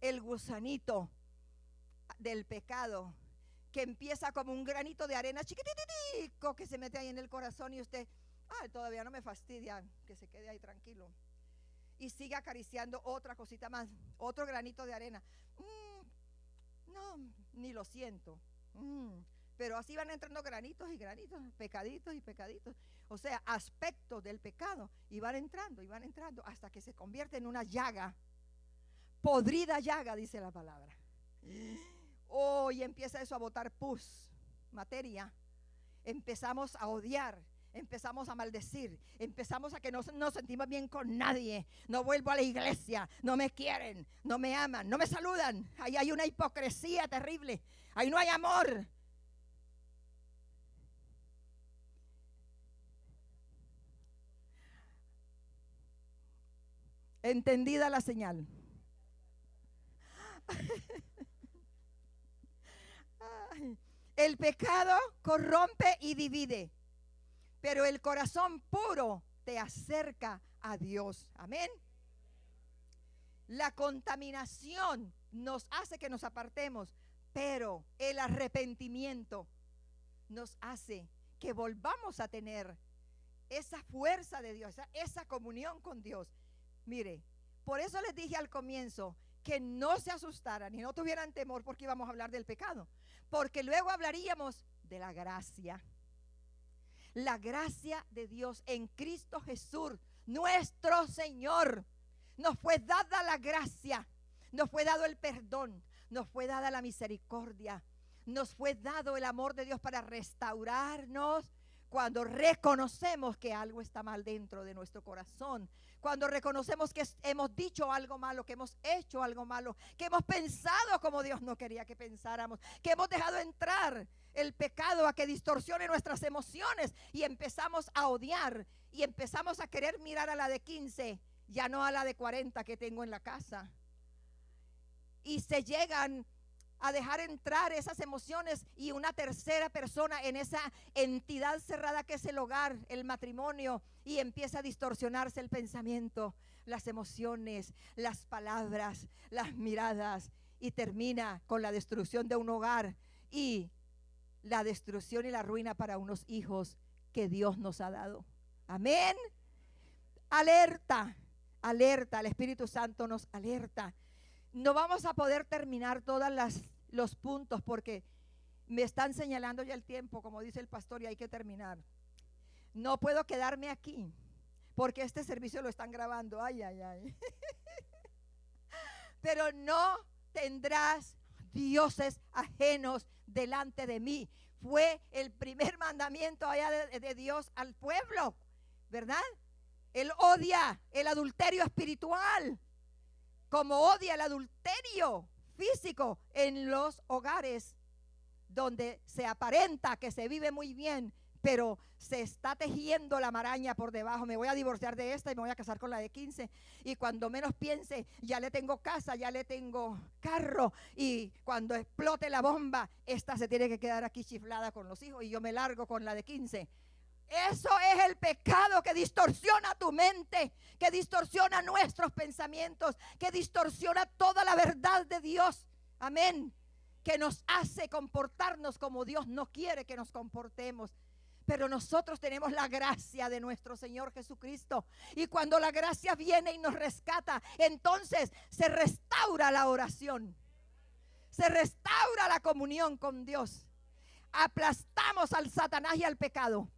el gusanito del pecado, que empieza como un granito de arena chiquititico que se mete ahí en el corazón, y usted, todavía no me fastidia, que se quede ahí tranquilo, y sigue acariciando otra cosita más, otro granito de arena. No, ni lo siento. Pero así van entrando granitos y granitos, pecaditos y pecaditos, o sea, aspectos del pecado, y van entrando hasta que se convierte en una llaga, podrida llaga, dice la palabra. Y empieza eso a botar pus, materia. Empezamos a odiar, empezamos a maldecir, empezamos a que no nos sentimos bien con nadie. No vuelvo a la iglesia, no me quieren, no me aman, no me saludan. Ahí hay una hipocresía terrible, ahí no hay amor. ¿Entendida la señal? El pecado corrompe y divide, pero el corazón puro te acerca a Dios. Amén. La contaminación nos hace que nos apartemos, pero el arrepentimiento nos hace que volvamos a tener esa fuerza de Dios, esa comunión con Dios. Mire, por eso les dije al comienzo que no se asustaran y no tuvieran temor, porque íbamos a hablar del pecado, porque luego hablaríamos de la gracia. La gracia de Dios en Cristo Jesús, nuestro Señor. Nos fue dada la gracia, nos fue dado el perdón, nos fue dada la misericordia, nos fue dado el amor de Dios para restaurarnos cuando reconocemos que algo está mal dentro de nuestro corazón, cuando reconocemos que hemos dicho algo malo, que hemos hecho algo malo, que hemos pensado como Dios no quería que pensáramos, que hemos dejado entrar el pecado a que distorsione nuestras emociones y empezamos a odiar y empezamos a querer mirar a la de 15, ya no a la de 40 que tengo en la casa. Y se llegan a dejar entrar esas emociones y una tercera persona en esa entidad cerrada que es el hogar, el matrimonio, y empieza a distorsionarse el pensamiento, las emociones, las palabras, las miradas, y termina con la destrucción de un hogar y la destrucción y la ruina para unos hijos que Dios nos ha dado. Amén. Alerta, alerta, el Espíritu Santo nos alerta. No vamos a poder terminar todos los puntos porque me están señalando ya el tiempo, como dice el pastor, y hay que terminar. No puedo quedarme aquí porque este servicio lo están grabando. Ay, ay, ay. Pero no tendrás dioses ajenos delante de mí. Fue el primer mandamiento allá de Dios al pueblo, ¿verdad? Él odia el adulterio espiritual, como odia el adulterio físico en los hogares donde se aparenta que se vive muy bien, pero se está tejiendo la maraña por debajo. Me voy a divorciar de esta y me voy a casar con la de 15, y cuando menos piense ya le tengo casa, ya le tengo carro, y cuando explote la bomba esta se tiene que quedar aquí chiflada con los hijos y yo me largo con la de 15. Eso es el pecado que distorsiona tu mente, que distorsiona nuestros pensamientos, que distorsiona toda la verdad de Dios. Amén. Que nos hace comportarnos como Dios no quiere que nos comportemos. Pero nosotros tenemos la gracia de nuestro Señor Jesucristo. Y cuando la gracia viene y nos rescata, entonces se restaura la oración. Se restaura la comunión con Dios. Aplastamos al Satanás y al pecado.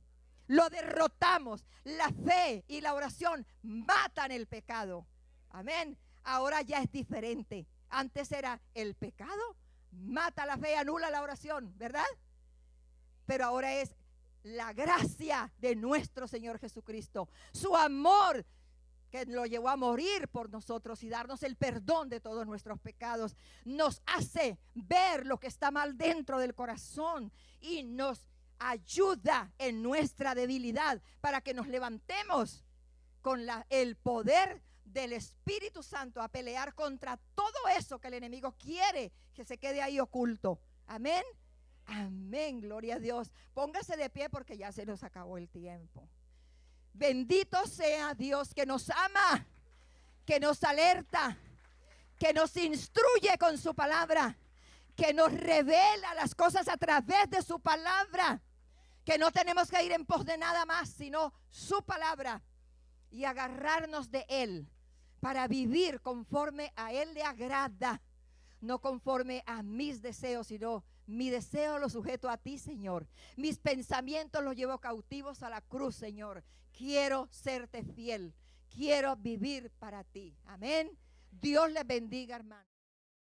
Lo derrotamos. La fe y la oración matan el pecado. Amén. Ahora ya es diferente. Antes era el pecado mata la fe, anula la oración, ¿verdad? Pero ahora es la gracia de nuestro Señor Jesucristo. Su amor que lo llevó a morir por nosotros y darnos el perdón de todos nuestros pecados. Nos hace ver lo que está mal dentro del corazón y nos ayuda en nuestra debilidad para que nos levantemos con el poder del Espíritu Santo a pelear contra todo eso que el enemigo quiere que se quede ahí oculto. Amén. Amén, gloria a Dios. Póngase de pie porque ya se nos acabó el tiempo. Bendito sea Dios que nos ama, que nos alerta, que nos instruye con su palabra, que nos revela las cosas a través de su palabra, que no tenemos que ir en pos de nada más, sino su palabra y agarrarnos de Él para vivir conforme a Él le agrada, no conforme a mis deseos, sino mi deseo lo sujeto a ti, Señor. Mis pensamientos los llevo cautivos a la cruz, Señor. Quiero serte fiel, quiero vivir para ti. Amén. Dios les bendiga, hermano.